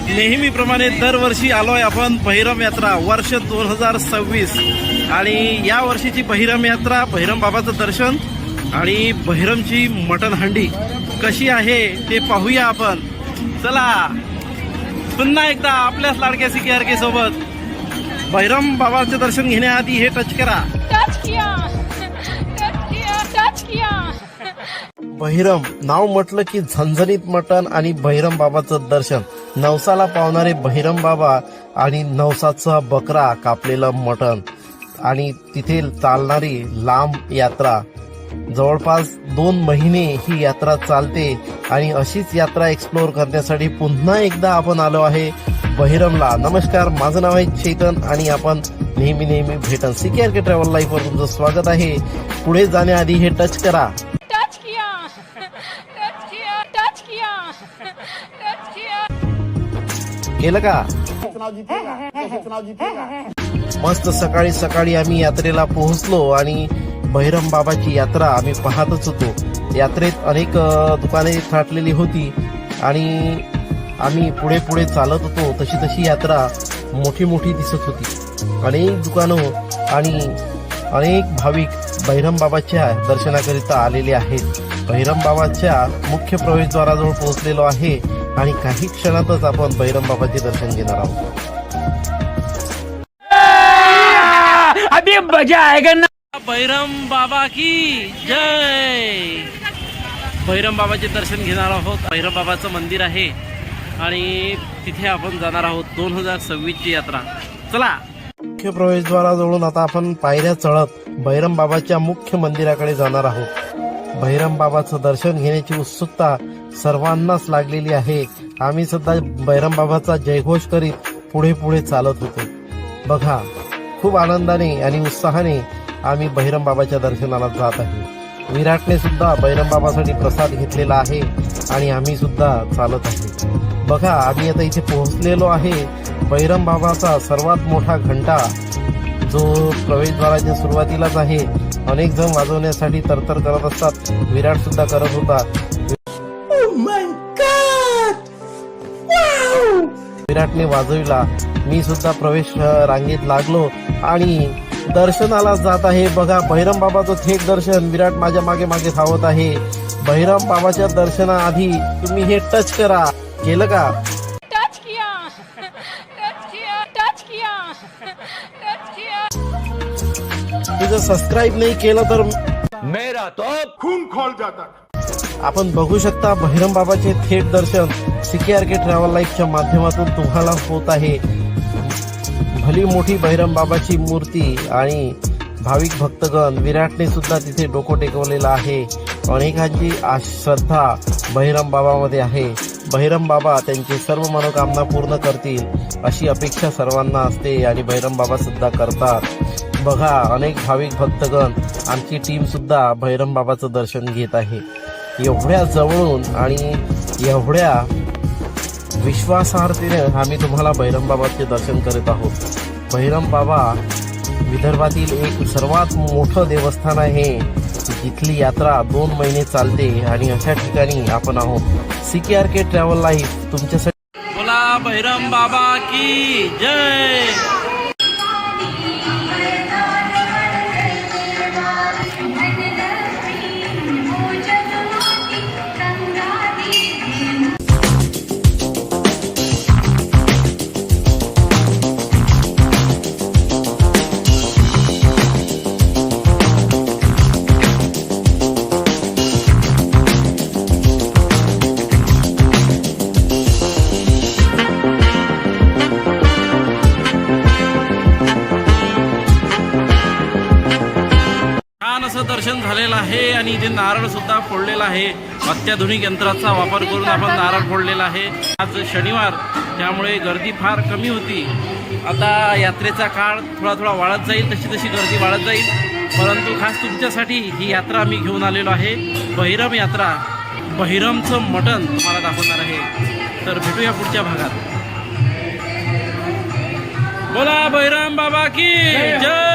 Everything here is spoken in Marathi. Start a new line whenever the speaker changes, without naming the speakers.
नेहमीप्रमाणे दरवर्षी आलोय आपण बहिरम यात्रा वर्ष 2026 आणि या वर्षीची बहिरम यात्रा, बहिरम बाबाचं दर्शन आणि बहिरमची मटण हंडी कशी आहे ते पाहूया आपण. चला पुन्हा एकदा आपल्याच लाडक्या CKRK सोबत बहिरम बाबाचे दर्शन घेण्याआधी हे टच करा. बहिरम नाव म्हटलं की झणझणीत मटण आणि बहिरम बाबाचं दर्शन. नवसाला पावणारे बहिरम बाबा आणि नवसाचा बकरा कापलेलं मटण आणि तिथे चालणारी लांब यात्रा. जवळपास 2 महिने ही यात्रा चालते आणि अशीच यात्रा एक्सप्लोर करण्यासाठी पुन्हा एकदा आपण आलो आहे बहिरमला. नमस्कार, माझं नाव आहे चेतन आणि आपण नेहमी भेटन CKRK ट्रॅव्हल लाईफ वर तुमचं स्वागत आहे. पुढे जाण्याआधी हे टच करा. केलं का? मस्त सकाळी सकाळी आम्ही यात्रेला पोहोचलो आणि बहिरम बाबाची यात्रा आम्ही पाहतच होतो. यात्रेत अनेक दुकाने थाटलेली होती आणि आम्ही पुढे चालत होतो. तशी यात्रा मोठी दिसत होती. अनेक दुकानं आणि अनेक भाविक बहिरम बाबाच्या दर्शनाकरिता आलेले आहेत. बहिरम बाबाच्या मुख्य प्रवेशद्वाराजवळ पोहोचलेलो आहे आणि काही क्षणातच आपण बहिरम बाबाचे दर्शन घेणार आहोत.
अभी मजा आएगा ना.
बहिरम बाबा की जय. बहिरम बाबाचे दर्शन घेणार आहोत. बहिरम बाबाचं मंदिर आहे आणि तिथे आपण जाणार आहोत 2026 ची यात्रा. चला. मुख्य प्रवेशद्वाराजवळून आता आपण पायऱ्या चढत बहिरम बाबाच्या मुख्य मंदिराकडे जाणार आहोत. बहिरम बाबाचं दर्शन घेण्याची उत्सुकता सर्वांनाच लागलेली आहे. आम्ही सुद्धा बहिरम बाबाचा जयघोष करीत पुढे चालत होतो. बघा, खूप आनंदाने आणि उत्साहाने आम्ही बहिरम बाबाच्या दर्शनाला जात आहे. विराटने सुद्धा बहिरम बाबासाठी प्रसाद घेतलेला आहे आणि आम्ही सुद्धा चालत आहे. बघा, आम्ही आता इथे पोहोचलेलो आहे. बहिरम बाबाचा सर्वात मोठा घंटा जो प्रवेशद्वाराच्या सुरुवातीलाच आहे. अनेक जण वाजवण्यासाठी तरतर करत असतात. विराट सुद्धा करत होता. विराटने वाजविला. मी सुद्धा प्रवेश रांगेत लागलो आणि दर्शनाला जात आहे. बघा, बहिरम बाबाचं थेट दर्शन. विराट माझ्या मागे धावत आहे. बहिरम बाबाच्या दर्शनाआधी तुम्ही हे टच करा. केलं का? तुझं सबस्क्राईब नाही केलं तर
मेरा तो खून खोल जाता.
आपण बघू शकता बहिरम बाबाचे थेट दर्शन CKRK ट्रॅव्हल लाईफच्या माध्यमातून तुम्हाला होत आहे. भली मोठी बहिरम बाबाची मूर्ती आणि भाविक भक्तगण. विराटने सुद्धा तिथे डोकं टेकवलेलं आहे. अनेकांची श्रद्धा बहिरम बाबामध्ये आहे. बहिरम बाबा त्यांची सर्व मनोकामना पूर्ण करतील अशी अपेक्षा सर्वांना असते आणि बहिरम बाबा सुद्धा करतात. बघा, अनेक भाविक भक्तगण, आमची टीम सुद्धा बहिरम बाबाचं दर्शन घेत आहे. एवढ्या जवळून आणि एवढ्या विश्वासार्हतेने आम्ही तुम्हाला बहिरम बाबाचे दर्शन करत आहोत. बहिरम बाबा विदर्भातील एक सर्वात मोठं देवस्थान आहे. जिथली यात्रा 2 महिने चालते आणि अशा ठिकाणी आपण आहोत. CKRK ट्रॅव्हल लाईफ तुमच्यासाठी. बोला बहिरम बाबा की जय. दर्शन झालेलं आहे आणि इथे नारळ सुद्धा फोडलेला आहे. अत्याधुनिक यंत्राचा वापर करून आपण नारळ फोडलेला आहे. आज शनिवार त्यामुळे गर्दी फार कमी होती. आता यात्रेचा काळ थोडा वाढत जाईल, तशी गर्दी वाढत जाईल. परंतु खास तुमच्यासाठी ही यात्रा आम्ही घेऊन आलेलो आहे. बहिरम यात्रा, बहिरमचं मटण तुम्हाला दाखवणार आहे. तर भेटूया पुढच्या भागात. बोला बहिरम बाबा की जय.